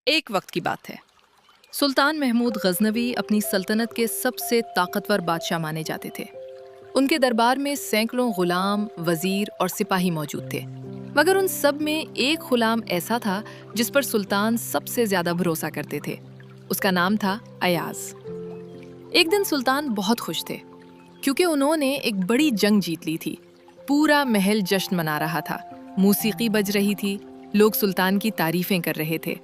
ایک وقت کی بات ہے۔ سلطان محمود غزنوی اپنی سلطنت کے سب سے طاقتور بادشاہ مانے جاتے تھے۔ ان کے دربار میں سینکڑوں غلام، وزیر اور سپاہی موجود تھے، مگر ان سب میں ایک غلام ایسا تھا جس پر سلطان سب سے زیادہ بھروسہ کرتے تھے۔ اس کا نام تھا ایاز۔ ایک دن سلطان بہت خوش تھے کیونکہ انہوں نے ایک بڑی جنگ جیت لی تھی۔ پورا محل جشن منا رہا تھا، موسیقی بج رہی تھی، لوگ سلطان کی تعریفیں کر رہے تھے۔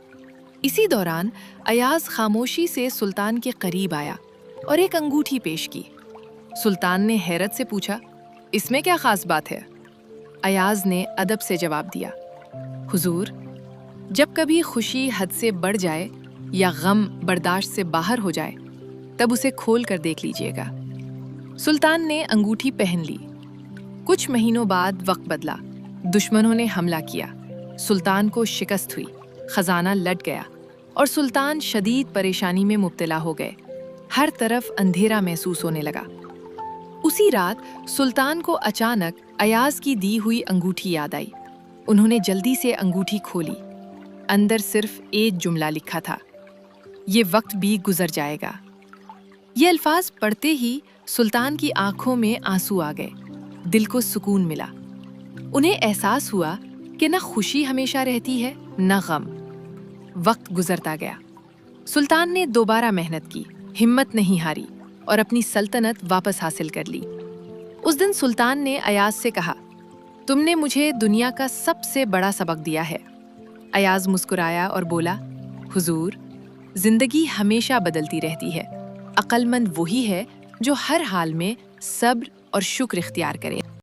اسی دوران ایاز خاموشی سے سلطان کے قریب آیا اور ایک انگوٹھی پیش کی۔ سلطان نے حیرت سے پوچھا، اس میں کیا خاص بات ہے؟ ایاز نے ادب سے جواب دیا، حضور، جب کبھی خوشی حد سے بڑھ جائے یا غم برداشت سے باہر ہو جائے تب اسے کھول کر دیکھ لیجئے گا۔ سلطان نے انگوٹھی پہن لی۔ کچھ مہینوں بعد وقت بدلا، دشمنوں نے حملہ کیا، سلطان کو شکست ہوئی، خزانہ لٹ گیا اور سلطان شدید پریشانی میں مبتلا ہو گئے۔ ہر طرف اندھیرا محسوس ہونے لگا۔ اسی رات سلطان کو اچانک ایاز کی دی ہوئی انگوٹھی یاد آئی۔ انہوں نے جلدی سے انگوٹھی کھولی۔ اندر صرف ایک جملہ لکھا تھا، یہ وقت بھی گزر جائے گا۔ یہ الفاظ پڑھتے ہی سلطان کی آنکھوں میں آنسو آ گئے، دل کو سکون ملا۔ انہیں احساس ہوا کہ نہ خوشی ہمیشہ رہتی ہے نہ غم۔ وقت گزرتا گیا۔ سلطان نے دوبارہ محنت کی، ہمت نہیں ہاری اور اپنی سلطنت واپس حاصل کر لی۔ اس دن سلطان نے ایاز سے کہا، تم نے مجھے دنیا کا سب سے بڑا سبق دیا ہے۔ ایاز مسکرایا اور بولا، حضور، زندگی ہمیشہ بدلتی رہتی ہے۔ عقل مند وہی ہے جو ہر حال میں صبر اور شکر اختیار کرے۔